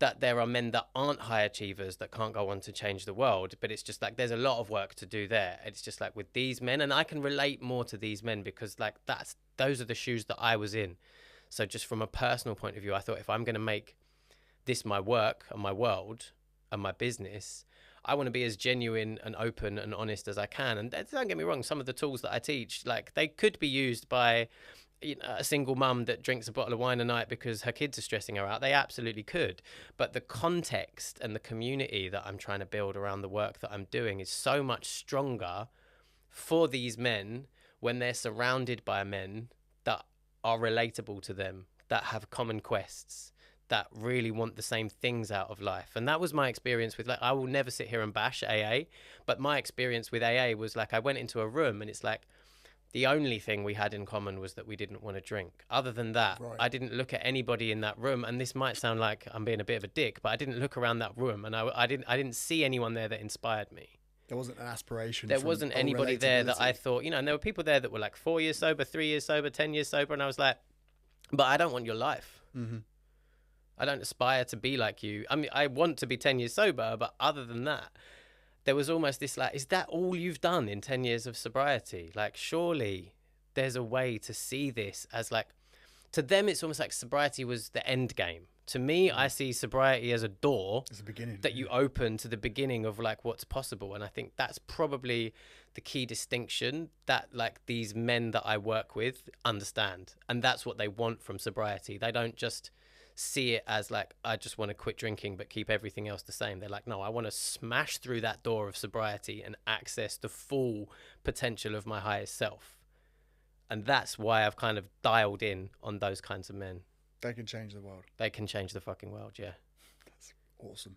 that there are men that aren't high achievers that can't go on to change the world, but it's just like there's a lot of work to do there. It's just like with these men, and I can relate more to these men because like those are the shoes that I was in. So just from a personal point of view, I thought if I'm going to make this my work and my world and my business, I want to be as genuine and open and honest as I can. And don't get me wrong, some of the tools that I teach, like they could be used by a single mum that drinks a bottle of wine a night because her kids are stressing her out. They absolutely could. But the context and the community that I'm trying to build around the work that I'm doing is so much stronger for these men when they're surrounded by men that are relatable to them, that have common quests, that really want the same things out of life. And that was my experience with, like, I will never sit here and bash AA, but my experience with AA was like, I went into a room and it's like, the only thing we had in common was that we didn't want to drink. Other than that, right. I didn't look at anybody in that room. And this might sound like I'm being a bit of a dick, but I didn't look around that room and I didn't see anyone there that inspired me. There wasn't an aspiration. There wasn't anybody there that I thought, you know, and there were people there that were like 4 years sober, 3 years sober, 10 years sober. And I was like, but I don't want your life. Mm-hmm. I don't aspire to be like you. I mean, I want to be 10 years sober, but other than that, there was almost this like, is that all you've done in 10 years of sobriety? Like, surely there's a way to see this as like, to them, it's almost like sobriety was the end game. To me, I see sobriety as a door that you open to the beginning of like what's possible. And I think that's probably the key distinction that like these men that I work with understand. And that's what they want from sobriety. They don't just see it as like, I just want to quit drinking but keep everything else the same. They're like, no, I want to smash through that door of sobriety and access the full potential of my highest self. And that's why I've kind of dialed in on those kinds of men. They can change the world. They can change the fucking world, yeah. That's awesome.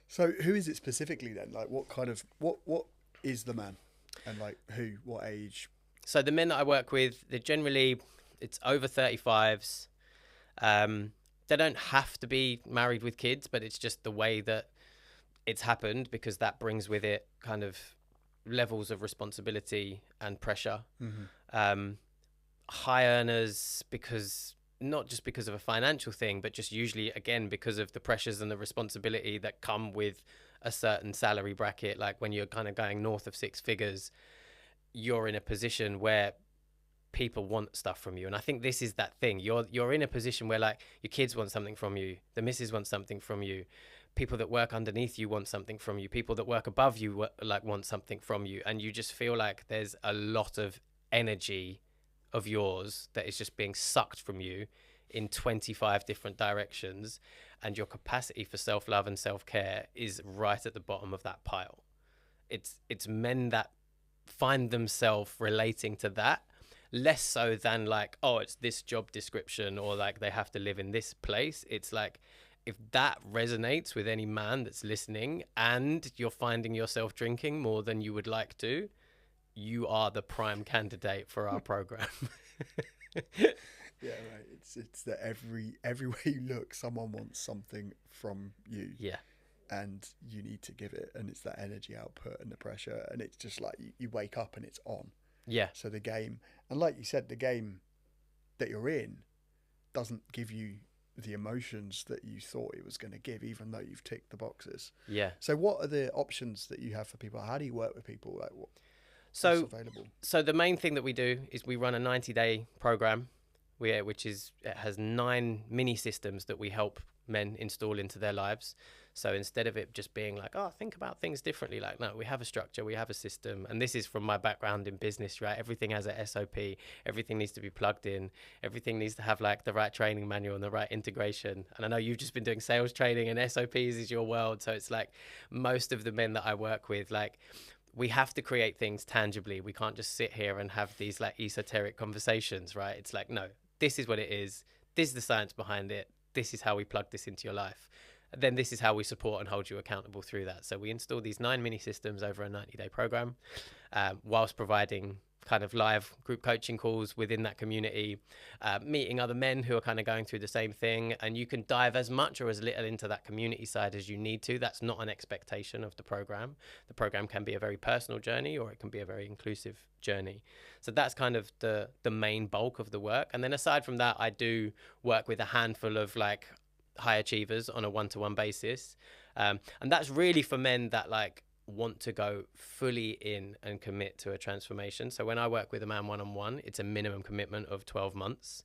So who is it specifically then? Like what kind of, what is the man? And like who, what age? So the men that I work with, they're generally, it's over 35s. They don't have to be married with kids, but it's just the way that it's happened, because that brings with it kind of levels of responsibility and pressure. High earners, because not just because of a financial thing, but just usually, again, because of the pressures and the responsibility that come with a certain salary bracket. Like when you're kind of going north of six figures, you're in a position where people want stuff from you. And I think this is that thing. You're in a position where like your kids want something from you, the missus wants something from you, people that work underneath you want something from you, people that work above you like want something from you, and you just feel like there's a lot of energy of yours that is just being sucked from you in 25 different directions, and your capacity for self-love and self-care is right at the bottom of that pile. It's men that find themselves relating to that, less so than like, oh, it's this job description, or like they have to live in this place. It's like, if that resonates with any man that's listening and you're finding yourself drinking more than you would like to, you are the prime candidate for our program. Yeah, right. It's that everywhere you look, someone wants something from you. Yeah. And you need to give it, and it's that energy output and the pressure, and it's just like you wake up and it's on. Yeah. So the game, and like you said, the game that you're in doesn't give you the emotions that you thought it was going to give, even though you've ticked the boxes. Yeah. So what are the options that you have for people? How do you work with people? Like what's available? So the main thing that we do is we run a 90-day program, it has 9 mini systems that we help men install into their lives. So instead of it just being like, oh, think about things differently, like, no, we have a structure, we have a system. And this is from my background in business, right? Everything has a SOP, everything needs to be plugged in, everything needs to have like the right training manual and the right integration. And I know you've just been doing sales training, and SOPs is your world. So it's like most of the men that I work with, like, we have to create things tangibly. We can't just sit here and have these like esoteric conversations, right? It's like, no, this is what it is. This is the science behind it. This is how we plug this into your life. And then this is how we support and hold you accountable through that. So we install these 9 mini systems over a 90-day program, whilst providing kind of live group coaching calls within that community, meeting other men who are kind of going through the same thing. And you can dive as much or as little into that community side as you need to. That's not an expectation of the program. The program can be a very personal journey, or it can be a very inclusive journey. So that's kind of the main bulk of the work. And then aside from that, I do work with a handful of like high achievers on a one-to-one basis. And that's really for men that like want to go fully in and commit to a transformation. So when I work with a man one-on-one, it's a minimum commitment of 12 months,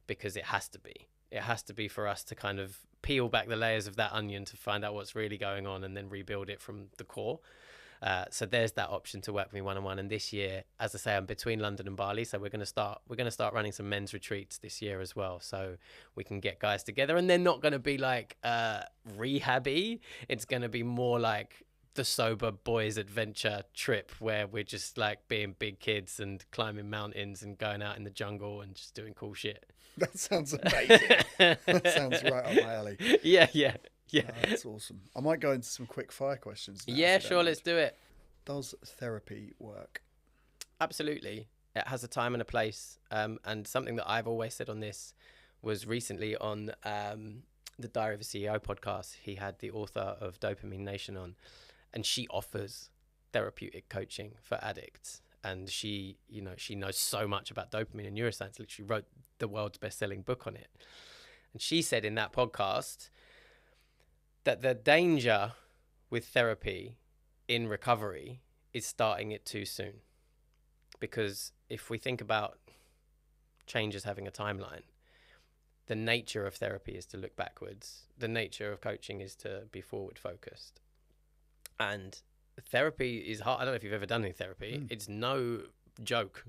because it has to be. It has to be for us to kind of peel back the layers of that onion to find out what's really going on, and then rebuild it from the core. So there's that option to work with me one-on-one. And this year, as I say, I'm between London and Bali, so we're going to start running some men's retreats this year as well, so we can get guys together. And they're not going to be like rehab-y. It's going to be more like the sober boys adventure trip, where we're just like being big kids and climbing mountains and going out in the jungle and just doing cool shit. That sounds amazing. That sounds right up my alley. Yeah. Oh, that's awesome. I might go into some quick fire questions now. Yeah, sure, let's do it. Does therapy work? Absolutely. It has a time and a place. And something that I've always said on this was recently on the Diary of a CEO podcast. He had the author of Dopamine Nation on, and she offers therapeutic coaching for addicts. And she knows so much about dopamine and neuroscience. Literally wrote the world's best-selling book on it. And she said in that podcast that the danger with therapy in recovery is starting it too soon. Because if we think about change as having a timeline, the nature of therapy is to look backwards. The nature of coaching is to be forward focused. And therapy is hard. I don't know if you've ever done any therapy. It's no joke.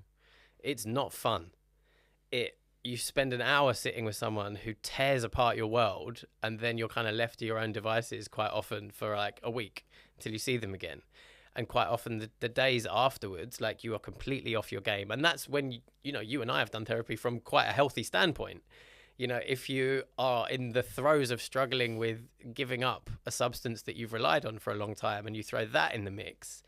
It's not fun. You spend an hour sitting with someone who tears apart your world, and then you're kind of left to your own devices quite often for like a week until you see them again. And quite often the days afterwards, like, you are completely off your game. And that's when, you and I have done therapy from quite a healthy standpoint. If you are in the throes of struggling with giving up a substance that you've relied on for a long time, and you throw that in the mix,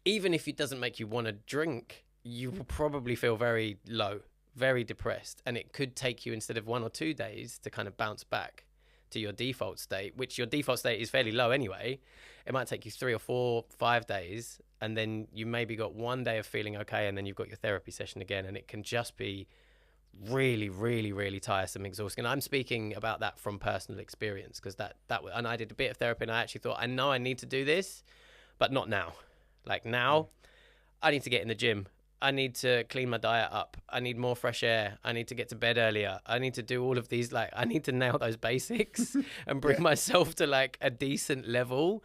even if it doesn't make you want to drink, you will probably feel very low, very depressed. And it could take you, instead of 1 or 2 days, to kind of bounce back to your default state, which your default state is fairly low anyway. It might take you 3 or 4, 5 days, and then you maybe got 1 day of feeling okay, and then you've got your therapy session again, and it can just be really, really, really tiresome, exhausting. And I'm speaking about that from personal experience, because and I did a bit of therapy, and I actually thought, I know I need to do this, but not now. Like, now I need to get in the gym. I need to clean my diet up. I need more fresh air. I need to get to bed earlier. I need to do all of these. Like, I need to nail those basics and bring myself to like a decent level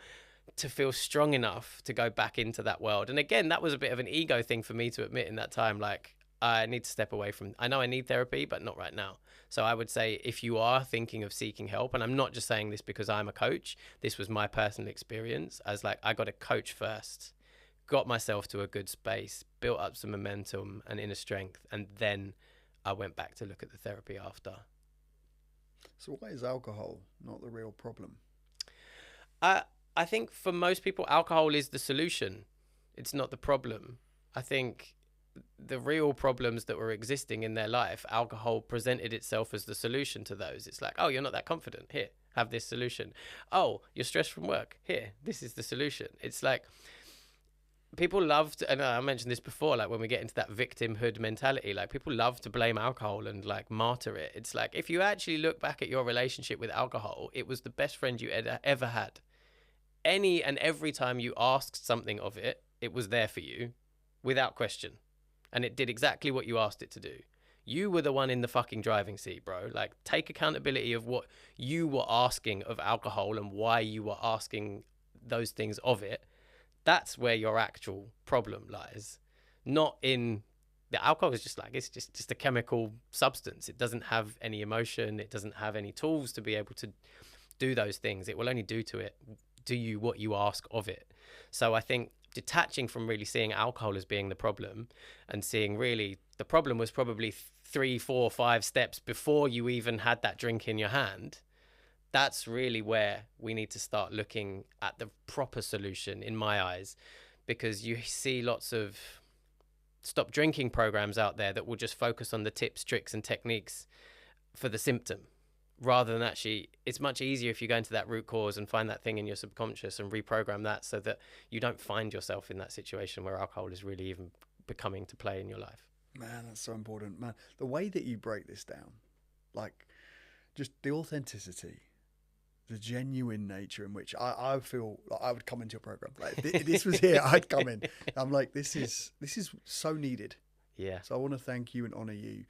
to feel strong enough to go back into that world. And again, that was a bit of an ego thing for me to admit in that time. Like, I need to step away from, I know I need therapy, but not right now. So I would say, if you are thinking of seeking help, and I'm not just saying this because I'm a coach, this was my personal experience, as like, I got a coach first, got myself to a good space, built up some momentum and inner strength, and then I went back to look at the therapy after. So why is alcohol not the real problem? I think for most people, alcohol is the solution. It's not the problem. I think the real problems that were existing in their life, alcohol presented itself as the solution to those. It's like, oh, you're not that confident. Here, have this solution. Oh, you're stressed from work. Here, this is the solution. It's like, people love to, and I mentioned this before, like, when we get into that victimhood mentality, like, people love to blame alcohol and like martyr it. It's like, if you actually look back at your relationship with alcohol, it was the best friend you ever had. Any and every time you asked something of it, it was there for you without question. And it did exactly what you asked it to do. You were the one in the fucking driving seat, bro. Like, take accountability of what you were asking of alcohol and why you were asking those things of it. That's where your actual problem lies. Not in the alcohol. Is just like, it's just a chemical substance. It doesn't have any emotion. It doesn't have any tools to be able to do those things. It will only do you what you ask of it. So I think detaching from really seeing alcohol as being the problem, and seeing really the problem was probably 3, 4, 5 steps before you even had that drink in your hand. That's really where we need to start looking at the proper solution, in my eyes, because you see lots of stop drinking programs out there that will just focus on the tips, tricks, and techniques for the symptom, rather than actually, it's much easier if you go into that root cause and find that thing in your subconscious and reprogram that, so that you don't find yourself in that situation where alcohol is really even becoming to play in your life. Man, that's so important, man. The way that you break this down, like, just the authenticity, the genuine nature in which I feel like I would come into your program. Like, if this was here, I'd come in. I'm like, this is so needed. Yeah. So I want to thank you and honor you.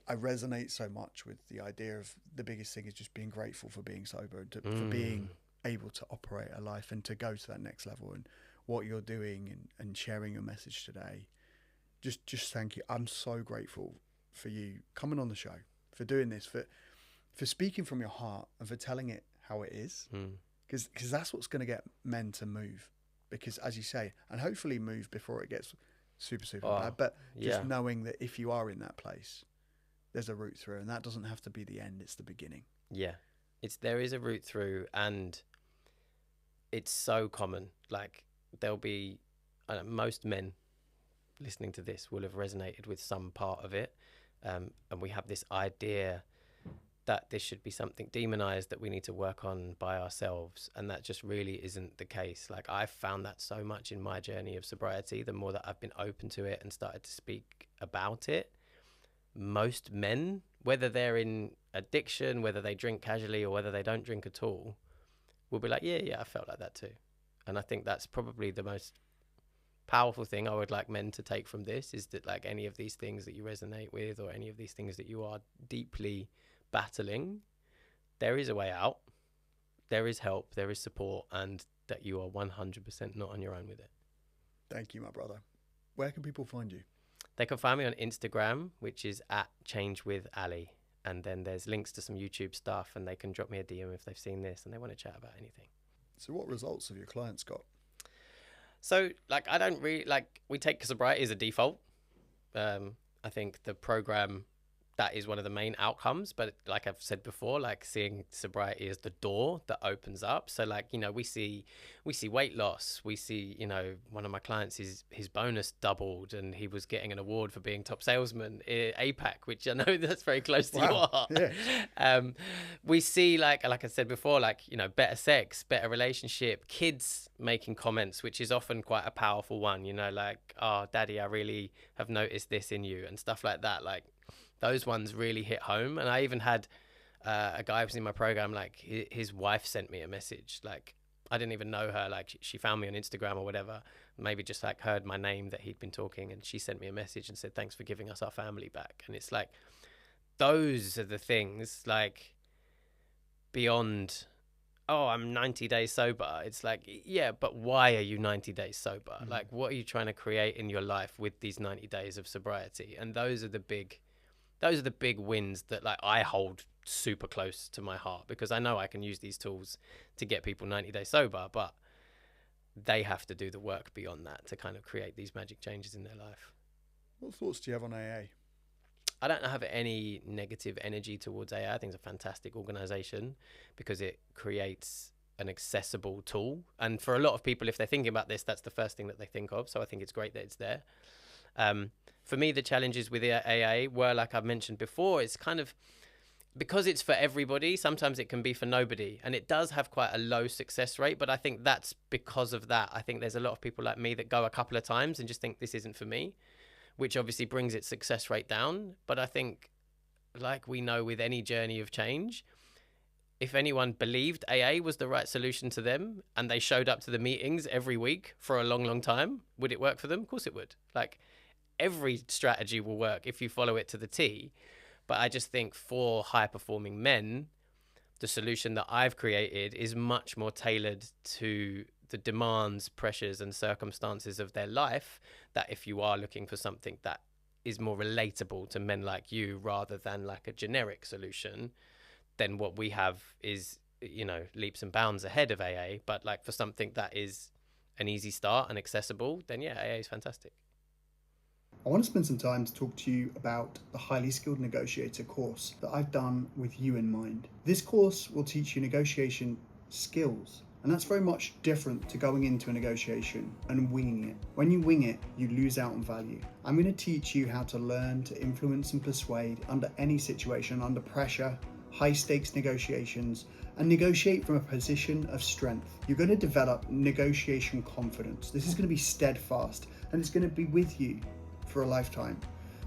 I resonate so much with the idea of the biggest thing is just being grateful for being sober and for being able to operate a life and to go to that next level, and what you're doing and sharing your message today. Just thank you. I'm so grateful for you coming on the show, for doing this, for speaking from your heart, and for telling it how it is. Because that's what's going to get men to move. Because, as you say, and hopefully move before it gets super bad, but just knowing that if you are in that place, there's a route through, and that doesn't have to be the end, it's the beginning. Yeah. There is a route through, and it's so common. Like, there'll be, most men listening to this will have resonated with some part of it. And we have this idea that this should be something demonized that we need to work on by ourselves. And that just really isn't the case. Like, I've found that so much in my journey of sobriety, the more that I've been open to it and started to speak about it. Most men, whether they're in addiction, whether they drink casually or whether they don't drink at all, will be like, yeah, I felt like that too. And I think that's probably the most powerful thing I would like men to take from this, is that, like, any of these things that you resonate with, or any of these things that you are deeply battling, there is a way out, there is help, there is support, and that you are 100% not on your own with it. Thank you, my brother. Where can people find you? They can find me on Instagram, which is @ChangeWithAli. And then there's links to some YouTube stuff, and they can drop me a DM if they've seen this and they want to chat about anything. So what results have your clients got? So, like, I don't really like, we take sobriety as a default. I think the program, that is one of the main outcomes, but like I've said before, like seeing sobriety as the door that opens up. So like, you know, we see weight loss, we see, you know, one of my clients, his bonus doubled and he was getting an award for being top salesman in APAC, which I know that's very close to your heart. Yeah. We see, like I said before, like, you know, better sex, better relationship, kids making comments, which is often quite a powerful one, you know, like, oh daddy, I really have noticed this in you, and stuff like that. Like, those ones really hit home. And I even had a guy who was in my program, like his wife sent me a message. Like, I didn't even know her. Like, she found me on Instagram or whatever, maybe just like heard my name that he'd been talking, and she sent me a message and said, thanks for giving us our family back. And it's like, those are the things, like, beyond, oh, I'm 90 days sober. It's like, yeah, but why are you 90 days sober? Like, what are you trying to create in your life with these 90 days of sobriety? And those are the big wins that, like, I hold super close to my heart, because I know I can use these tools to get people 90 days sober, but they have to do the work beyond that to kind of create these magic changes in their life. What thoughts do you have on AA? I don't have any negative energy towards AA. I think it's a fantastic organization because it creates an accessible tool. And for a lot of people, if they're thinking about this, that's the first thing that they think of. So I think it's great that it's there. For me, the challenges with AA were, like I've mentioned before, it's kind of, because it's for everybody, sometimes it can be for nobody. And it does have quite a low success rate, but I think that's because of that. I think there's a lot of people like me that go a couple of times and just think this isn't for me, which obviously brings its success rate down. But I think, like we know with any journey of change, if anyone believed AA was the right solution to them and they showed up to the meetings every week for a long, long time, would it work for them? Of course it would. Like, every strategy will work if you follow it to the T. But I just think for high-performing men, the solution that I've created is much more tailored to the demands, pressures, and circumstances of their life, that if you are looking for something that is more relatable to men like you rather than like a generic solution, then what we have is, you know, leaps and bounds ahead of AA. But like, for something that is an easy start and accessible, then yeah, AA is fantastic. I want to spend some time to talk to you about the Highly Skilled Negotiator course that I've done with you in mind. This course will teach you negotiation skills, and that's very much different to going into a negotiation and winging it. When you wing it, you lose out on value. I'm going to teach you how to learn to influence and persuade under any situation, under pressure, high stakes negotiations, and negotiate from a position of strength. You're going to develop negotiation confidence. This is going to be steadfast, and it's going to be with you for a lifetime,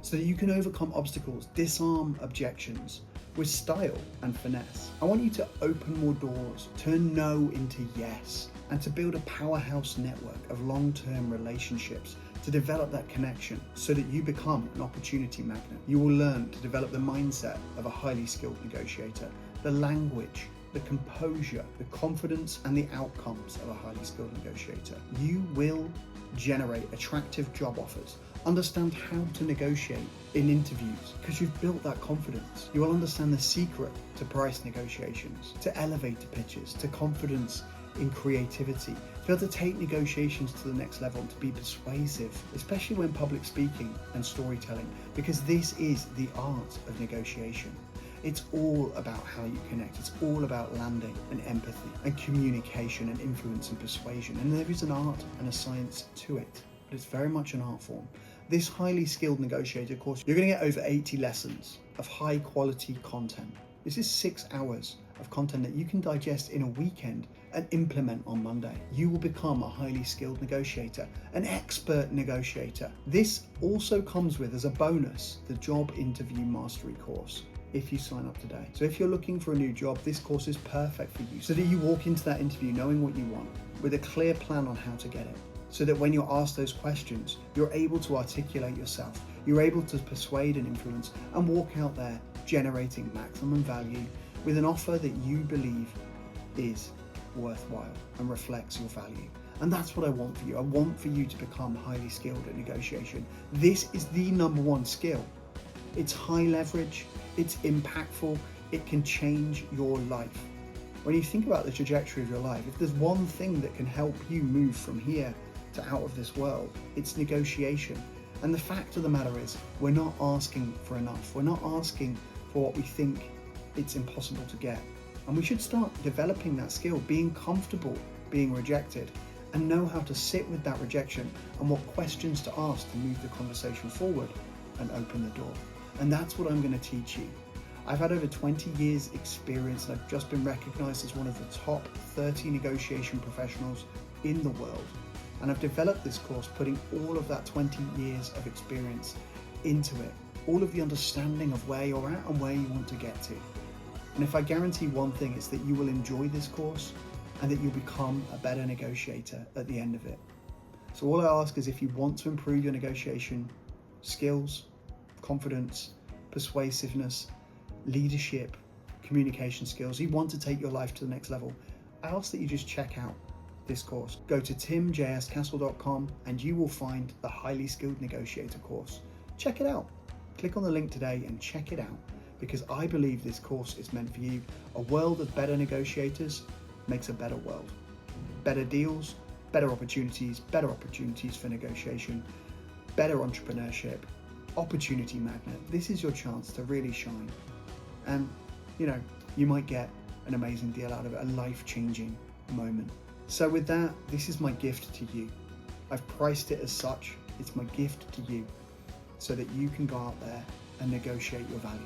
so that you can overcome obstacles, disarm objections with style and finesse. I want you to open more doors, turn no into yes, and to build a powerhouse network of long-term relationships to develop that connection so that you become an opportunity magnet. You will learn to develop the mindset of a highly skilled negotiator, the language, the composure, the confidence, and the outcomes of a highly skilled negotiator. You will generate attractive job offers, understand how to negotiate in interviews because you've built that confidence. You will understand the secret to price negotiations, to elevator pitches, to confidence in creativity, to be able to take negotiations to the next level, to be persuasive, especially when public speaking and storytelling, because this is the art of negotiation. It's all about how you connect. It's all about landing and empathy and communication and influence and persuasion. And there is an art and a science to it, but it's very much an art form. This highly skilled negotiator course, you're going to get over 80 lessons of high quality content. This is 6 hours of content that you can digest in a weekend and implement on Monday. You will become a highly skilled negotiator, an expert negotiator. This also comes with, as a bonus, the job interview mastery course, if you sign up today. So if you're looking for a new job, this course is perfect for you, so that you walk into that interview knowing what you want, with a clear plan on how to get it, so that when you're asked those questions, you're able to articulate yourself, you're able to persuade and influence, and walk out there generating maximum value with an offer that you believe is worthwhile and reflects your value. And that's what I want for you. I want for you to become highly skilled at negotiation. This is the number one skill. It's high leverage, it's impactful, it can change your life. When you think about the trajectory of your life, if there's one thing that can help you move from here to out of this world. It's negotiation. And the fact of the matter is, we're not asking for enough. We're not asking for what we think it's impossible to get. And we should start developing that skill, being comfortable being rejected, and know how to sit with that rejection and what questions to ask to move the conversation forward and open the door. And that's what I'm going to teach you. I've had over 20 years experience, and I've just been recognized as one of the top 30 negotiation professionals in the world. And I've developed this course putting all of that 20 years of experience into it, all of the understanding of where you're at and where you want to get to. And if I guarantee one thing, it's that you will enjoy this course and that you'll become a better negotiator at the end of it. So all I ask is, if you want to improve your negotiation skills, confidence, persuasiveness, leadership, communication skills, you want to take your life to the next level, I ask that you just check out this course. Go to timjscastle.com and you will find the Highly Skilled Negotiator course. Check it out. Click on the link today and check it out, because I believe this course is meant for you. A world of better negotiators makes a better world. Better deals, better opportunities for negotiation, better entrepreneurship, opportunity magnet. This is your chance to really shine. And you might get an amazing deal out of it, a life-changing moment. So with that, this is my gift to you. I've priced it as such. It's my gift to you so that you can go out there and negotiate your value.